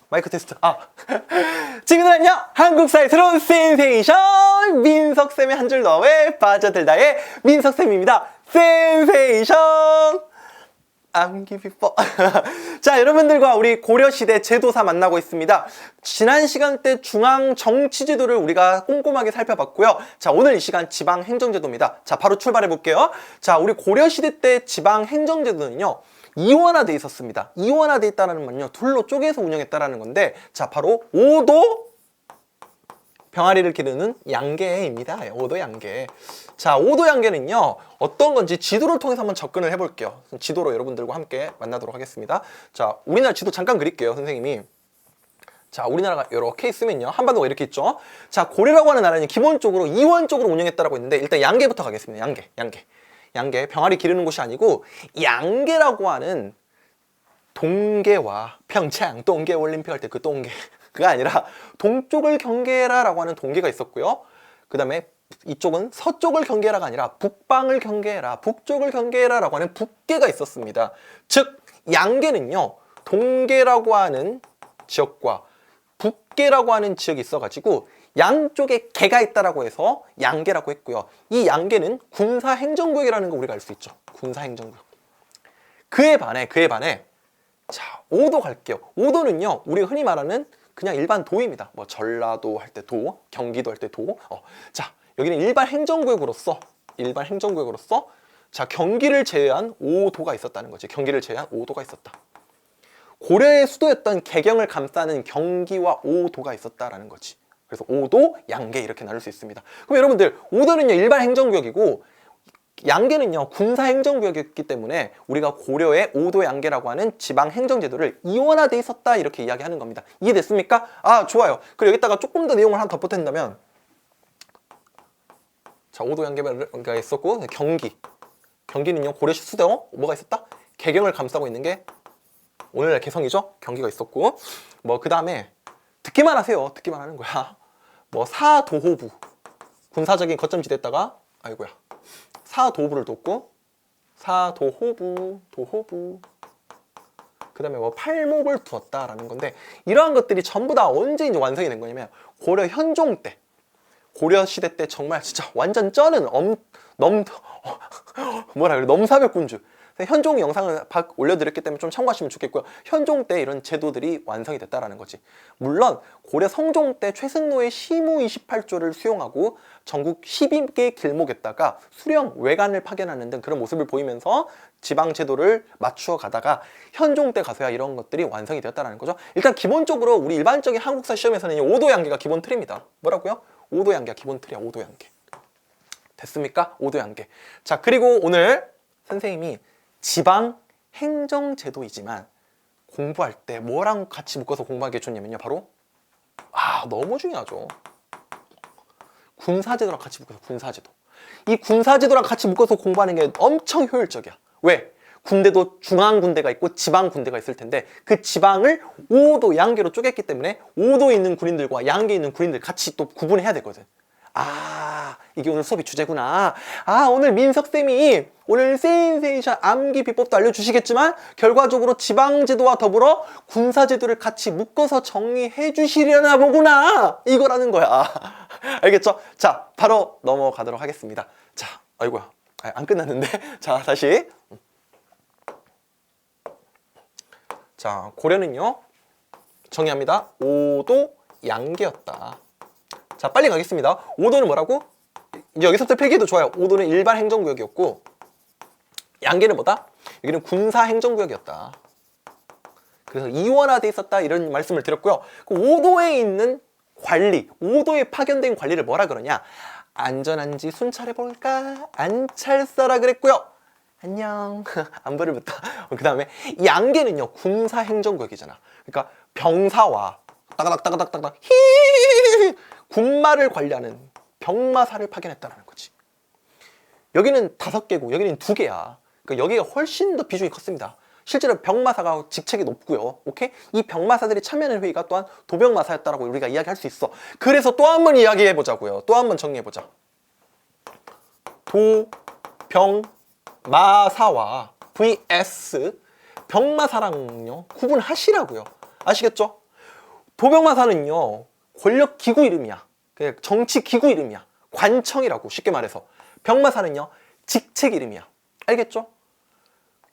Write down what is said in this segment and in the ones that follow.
마이크 테스트. 친구들 안녕! 한국사의 새로운 센세이션! 민석쌤의 한 줄 너에 빠져들다의 민석쌤입니다. 센세이션! 암기비법. 자, 여러분들과 우리 고려시대 제도사 만나고 있습니다. 지난 시간 때 중앙정치제도를 우리가 꼼꼼하게 살펴봤고요. 자, 오늘 이 시간 지방행정제도입니다. 자, 바로 출발해 볼게요. 자, 우리 고려시대 때 지방행정제도는요, 이원화돼 있었습니다. 이원화돼 있다는 말은요, 둘로 쪼개서 운영했다라는 건데, 자, 바로 오도 병아리를 기르는 양계입니다. 오도 양계. 자, 오도 양계는요, 어떤 건지 지도를 통해서 한번 접근을 해볼게요. 지도로 여러분들과 함께 만나도록 하겠습니다. 자, 우리나라 지도 잠깐 그릴게요, 선생님이. 자, 우리나라가 이렇게 있으면요, 한반도가 이렇게 있죠. 자, 고려라고 하는 나라는 기본적으로 이원적으로 운영했다라고 했는데, 일단 양계부터 가겠습니다. 양계. 병아리 기르는 곳이 아니고 양계라고 하는 동계와 평창 동계 올림픽 할 때 그 동계, 그가 아니라 동쪽을 경계해라라고 하는 동계가 있었고요. 그 다음에 이쪽은 서쪽을 경계해라가 아니라 북방을 경계해라, 북쪽을 경계해라라고 하는 북계가 있었습니다. 즉 양계는요, 동계라고 하는 지역과 북계라고 하는 지역이 있어가지고 양쪽에 계가 있다라고 해서 양계라고 했고요. 이 양계는 군사행정구역이라는 거 우리가 알 수 있죠. 군사행정구역. 그에 반해 자, 오도 갈게요. 오도는요, 우리가 흔히 말하는 그냥 일반 도입니다. 뭐 전라도 할 때 도, 경기도 할 때 도. 자, 여기는 일반 행정구역으로서 자, 경기를 제외한 5도가 있었다는 거지. 경기를 제외한 5도가 있었다. 고려의 수도였던 개경을 감싸는 경기와 5도가 있었다라는 거지. 그래서 5도, 양계 이렇게 나눌 수 있습니다. 그럼 여러분들, 5도는요 일반 행정구역이고 양계는요 군사 행정구역이었기 때문에 우리가 고려의 5도 양계라고 하는 지방 행정제도를 이원화돼 있었다 이렇게 이야기하는 겁니다. 이해됐습니까? 좋아요. 그리고 여기다가 조금 더 내용을 하나 덧붙인다면, 자, 5도 양계가 있었고, 경기는요 고려시 수도 뭐가 있었다? 개경을 감싸고 있는 게 오늘날 개성이죠. 경기가 있었고, 뭐 그 다음에 듣기만 하세요. 듣기만 하는 거야. 뭐 사도호부, 군사적인 거점지대에다가 사도호부를 뒀고, 도호부, 그 다음에 뭐 팔목을 두었다라는 건데, 이러한 것들이 전부 다 언제 이제 완성이 된 거냐면 고려 현종 때, 고려 시대 때 정말 진짜 완전 쩌는 넘사벽군주. 현종 영상을 올려드렸기 때문에 좀 참고하시면 좋겠고요. 현종 때 이런 제도들이 완성이 됐다라는 거지. 물론 고려 성종 때 최승로의 시무 28조를 수용하고 전국 12개 길목에다가 수령 외관을 파견하는 등 그런 모습을 보이면서 지방 제도를 맞추어 가다가 현종 때 가서야 이런 것들이 완성이 되었다라는 거죠. 일단 기본적으로 우리 일반적인 한국사 시험에서는 5도 양계가 기본 틀입니다. 뭐라고요? 5도 양계가 기본 틀이야. 5도 양계. 됐습니까? 5도 양계. 자, 그리고 오늘 선생님이 지방 행정제도이지만 공부할 때 뭐랑 같이 묶어서 공부하기 좋냐면요, 바로 너무 중요하죠. 군사제도랑 같이 묶어서 군사제도. 이 군사제도랑 같이 묶어서 공부하는 게 엄청 효율적이야. 왜? 군대도 중앙군대가 있고 지방군대가 있을 텐데 그 지방을 5도 양계로 쪼갰기 때문에 5도에 있는 군인들과 양계에 있는 군인들 같이 또 구분해야 되거든. 이게 오늘 수업이 주제구나. 오늘 민석쌤이 오늘 센세이션 암기 비법도 알려주시겠지만 결과적으로 지방제도와 더불어 군사제도를 같이 묶어서 정리해 주시려나 보구나, 이거라는 거야. 알겠죠? 자, 바로 넘어가도록 하겠습니다. 자, 안 끝났는데. 자, 다시. 자, 고려는요 정의합니다. 5도 양계였다. 자, 빨리 가겠습니다. 5도는 뭐라고? 이제 여기서부터 필기도 좋아요. 5도는 일반 행정구역이었고, 양계는 뭐다? 여기는 군사 행정구역이었다. 그래서 이원화돼 있었다 이런 말씀을 드렸고요. 그 5도에 있는 관리, 5도에 파견된 관리를 뭐라 그러냐? 안전한지 순찰해볼까? 안찰사라 그랬고요. 안녕. 안부를부터. 그 다음에 양계는요 군사 행정구역이잖아. 그러니까 병사와 따가닥 군마를 관리하는 병마사를 파견했다는 거지. 여기는 5개고 여기는 2개야. 그러니까 여기가 훨씬 더 비중이 컸습니다. 실제로 병마사가 직책이 높고요. 오케이? 이 병마사들이 참여하는 회의가 또한 도병마사였다라고 우리가 이야기할 수 있어. 그래서 또 한 번 이야기해 보자고요. 또 한 번 정리해 보자. 도병마사와 vs 병마사랑요 구분하시라고요. 아시겠죠? 도병마사는요 권력 기구 이름이야. 그냥 정치 기구 이름이야. 관청이라고 쉽게 말해서. 병마사는요 직책 이름이야. 알겠죠?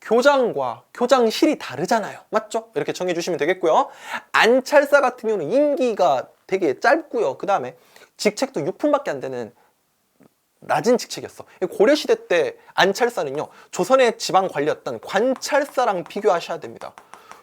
교장과 교장실이 다르잖아요. 맞죠? 이렇게 정해주시면 되겠고요. 안찰사 같은 경우는 임기가 되게 짧고요. 그 다음에 직책도 6품밖에 안 되는 낮은 직책이었어. 고려시대 때 안찰사는요 조선의 지방 관리였던 관찰사랑 비교하셔야 됩니다.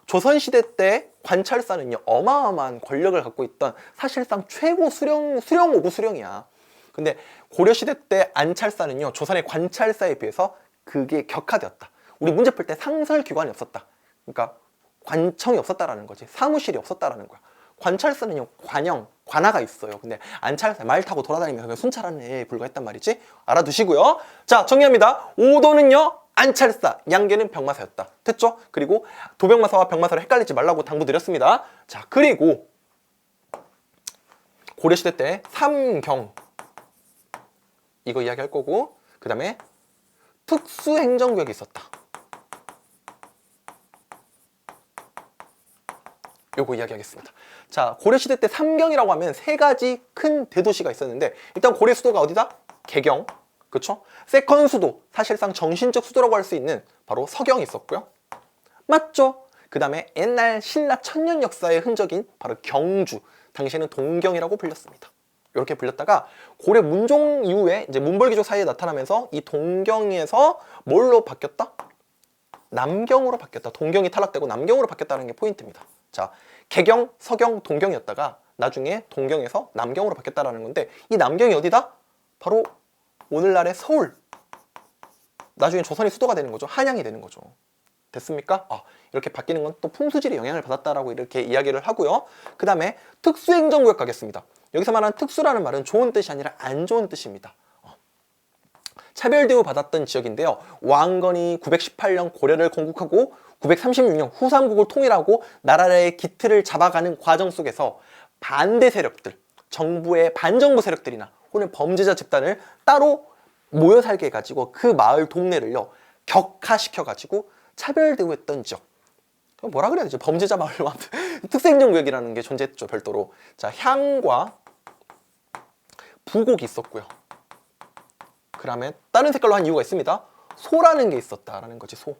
조선시대 때 관찰사는요 어마어마한 권력을 갖고 있던 사실상 최고 수령 오브 수령이야. 근데 고려시대 때 안찰사는요 조선의 관찰사에 비해서 그게 격화되었다. 우리 문제 풀 때 상설기관이 없었다. 그러니까 관청이 없었다라는 거지. 사무실이 없었다라는 거야. 관찰사는요 관영, 관하가 있어요. 근데 안찰사 말 타고 돌아다니면서 그냥 순찰하는 애에 불과했단 말이지. 알아두시고요. 자, 정리합니다. 오도는요 안찰사, 양계는 병마사였다. 됐죠? 그리고 도병마사와 병마사를 헷갈리지 말라고 당부드렸습니다. 자, 그리고 고려시대 때 삼경 이거 이야기할 거고, 그 다음에 특수행정구역이 있었다. 요거 이야기하겠습니다. 자, 고려시대 때 삼경이라고 하면 세 가지 큰 대도시가 있었는데, 일단 고려 수도가 어디다? 개경. 그쵸? 세컨 수도, 사실상 정신적 수도라고 할 수 있는 바로 서경이 있었고요. 맞죠? 그 다음에 옛날 신라 천년 역사의 흔적인 바로 경주, 당시에는 동경이라고 불렸습니다. 이렇게 불렸다가 고려 문종 이후에 이제 문벌귀족 사이에 나타나면서 이 동경에서 뭘로 바뀌었다? 남경으로 바뀌었다. 동경이 탈락되고 남경으로 바뀌었다는 게 포인트입니다. 자, 개경, 서경, 동경이었다가 나중에 동경에서 남경으로 바뀌었다는 건데, 이 남경이 어디다? 바로 오늘날의 서울. 나중에 조선이 수도가 되는 거죠. 한양이 되는 거죠. 됐습니까? 이렇게 바뀌는 건 또 풍수질의 영향을 받았다라고 이렇게 이야기를 하고요. 그 다음에 특수행정구역 가겠습니다. 여기서 말하는 특수라는 말은 좋은 뜻이 아니라 안 좋은 뜻입니다. 차별대우 받았던 지역인데요. 왕건이 918년 고려를 건국하고 936년 후삼국을 통일하고 나라의 기틀을 잡아가는 과정 속에서 반대 세력들, 정부의 반정부 세력들이나 혹은 범죄자 집단을 따로 모여 살게 해가지고 그 마을 동네를요 격화시켜가지고 차별대우했던 지역. 뭐라 그래야 되죠? 범죄자 마을로 특수행정구역이라는 게 존재했죠, 별도로. 자, 향과 부곡이 있었고요. 그 다음에 다른 색깔로 한 이유가 있습니다. 소라는 게 있었다라는 거지, 소.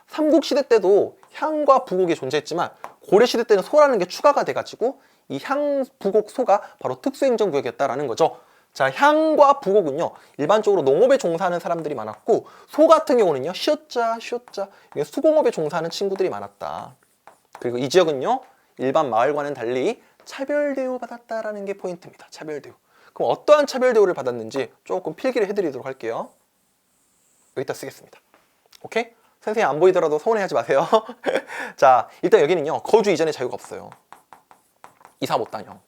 삼국시대 때도 향과 부곡이 존재했지만 고려시대 때는 소라는 게 추가가 돼가지고 이 향, 부곡, 소가 바로 특수행정구역이었다라는 거죠. 자, 향과 부곡은요 일반적으로 농업에 종사하는 사람들이 많았고, 소 같은 경우는요 쉬었자 수공업에 종사하는 친구들이 많았다. 그리고 이 지역은요 일반 마을과는 달리 차별대우 받았다라는 게 포인트입니다. 차별대우. 그럼 어떠한 차별대우를 받았는지 조금 필기를 해드리도록 할게요. 여기다 쓰겠습니다. 오케이? 선생님 안 보이더라도 서운해하지 마세요. 자, 일단 여기는요 거주 이전의 자유가 없어요. 이사 못 다녀.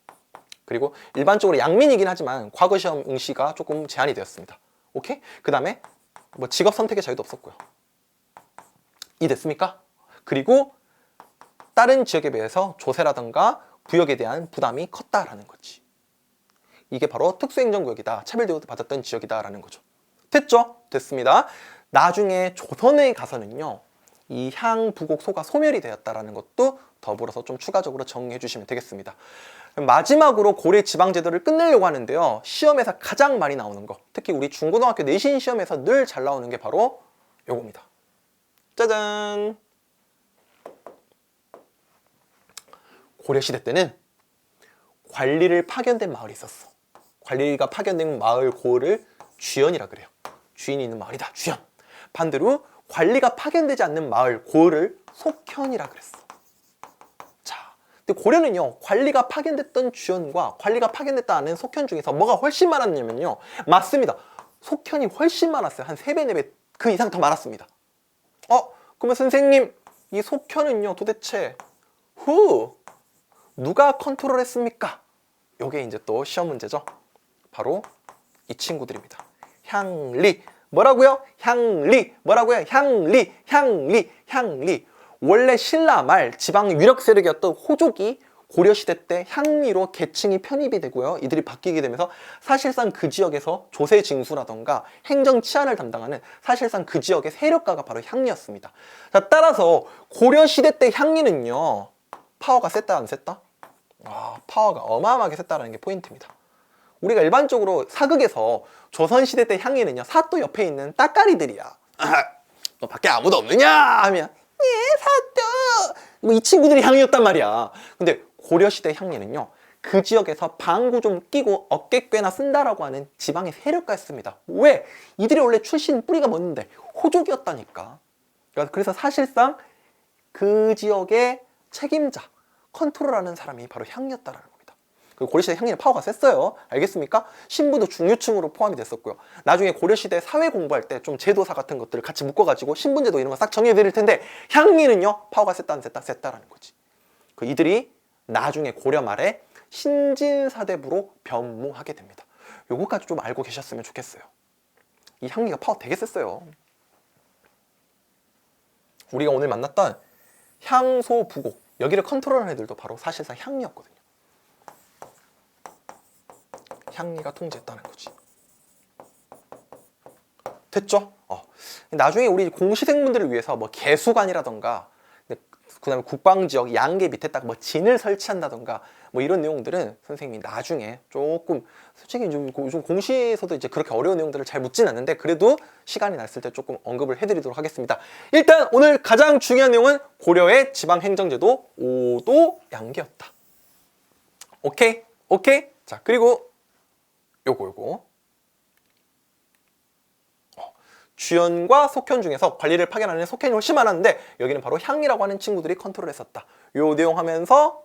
그리고 일반적으로 양민이긴 하지만 과거 시험 응시가 조금 제한이 되었습니다. 오케이? 그 다음에 뭐 직업 선택의 자유도 없었고요. 이해됐습니까? 그리고 다른 지역에 비해서 조세라든가 부역에 대한 부담이 컸다라는 거지. 이게 바로 특수행정구역이다. 차별대우 받았던 지역이다라는 거죠. 됐죠? 됐습니다. 나중에 조선에 가서는요 이 향, 부곡, 소가 소멸이 되었다라는 것도 더불어서 좀 추가적으로 정리해 주시면 되겠습니다. 마지막으로 고려 지방제도를 끝내려고 하는데요, 시험에서 가장 많이 나오는 거, 특히 우리 중고등학교 내신 시험에서 늘 잘 나오는 게 바로 요겁니다. 짜잔! 고려시대 때는 관리를 파견된 마을이 있었어. 관리가 파견된 마을 고을을 주연이라 그래요. 주인이 있는 마을이다, 주연. 반대로 관리가 파견되지 않는 마을 고을을 속현이라 그랬어. 자, 근데 고려는요 관리가 파견됐던 주연과 관리가 파견됐다 않은 속현 중에서 뭐가 훨씬 많았냐면요, 맞습니다. 속현이 훨씬 많았어요. 한 3배, 4배 그 이상 더 많았습니다. 그러면 선생님 이 속현은요 도대체 누가 컨트롤했습니까? 요게 이제 또 시험 문제죠. 바로 이 친구들입니다. 향리. 뭐라고요? 향리. 뭐라고요? 향리. 원래 신라 말 지방 유력 세력이었던 호족이 고려시대 때 향리로 계층이 편입이 되고요. 이들이 바뀌게 되면서 사실상 그 지역에서 조세 징수라던가 행정 치안을 담당하는 사실상 그 지역의 세력가가 바로 향리였습니다. 자, 따라서 고려시대 때 향리는요, 파워가 셌다 안 셌다? 파워가 어마어마하게 셌다는 게 포인트입니다. 우리가 일반적으로 사극에서 조선시대 때 향리는요, 사또 옆에 있는 따까리들이야. 너 밖에 아무도 없느냐 하면 예 사또 뭐 이 친구들이 향이었단 말이야. 근데 고려시대 향리는요, 그 지역에서 방구 좀 끼고 어깨꽤나 쓴다라고 하는 지방의 세력가였습니다. 왜? 이들이 원래 출신 뿌리가 뭔데? 호족이었다니까. 그래서 사실상 그 지역의 책임자, 컨트롤하는 사람이 바로 향이었다라는 겁니다. 그리고 고려시대 향리는 파워가 셌어요. 알겠습니까? 신부도 중류층으로 포함이 됐었고요. 나중에 고려시대 사회 공부할 때 좀 제도사 같은 것들을 같이 묶어가지고 신분제도 이런 거 싹 정리해 드릴 텐데, 향리는요, 파워가 셌다 안 셌다? 셌다라는 거지. 이들이 나중에 고려 말에 신진사대부로 변모하게 됩니다. 요거까지 좀 알고 계셨으면 좋겠어요. 이 향리가 파워 되게 셌어요. 우리가 오늘 만났던 향소 부곡, 여기를 컨트롤하는 애들도 바로 사실상 향리였거든요. 향리가 통제했다는 거지. 됐죠? 나중에 우리 공시생분들을 위해서 뭐 개수관이라던가, 그 다음에 국방지역 양계 밑에다가 뭐 진을 설치한다던가 뭐 이런 내용들은 선생님이 나중에 조금 솔직히 좀 공시에서도 이제 그렇게 어려운 내용들을 잘 묻진 않는데, 그래도 시간이 났을 때 조금 언급을 해드리도록 하겠습니다. 일단 오늘 가장 중요한 내용은 고려의 지방행정제도 5도 양계였다. 오케이? 오케이? 자, 그리고 요거 주연과 속현 중에서 관리를 파견하는 속현이 훨씬 많았는데, 여기는 바로 향리라고 하는 친구들이 컨트롤했었다. 요 내용 하면서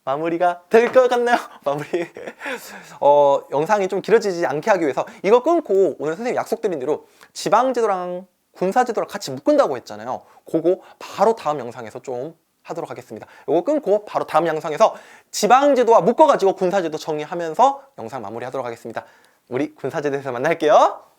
마무리가 될 것 같나요? 마무리. 영상이 좀 길어지지 않게 하기 위해서 이거 끊고 오늘 선생님 약속드린 대로 지방제도랑 군사제도랑 같이 묶은다고 했잖아요. 그거 바로 다음 영상에서 좀 하도록 하겠습니다. 이거 끊고 바로 다음 영상에서 지방제도와 묶어가지고 군사제도 정리하면서 영상 마무리하도록 하겠습니다. 우리 군사제도에서 만날게요.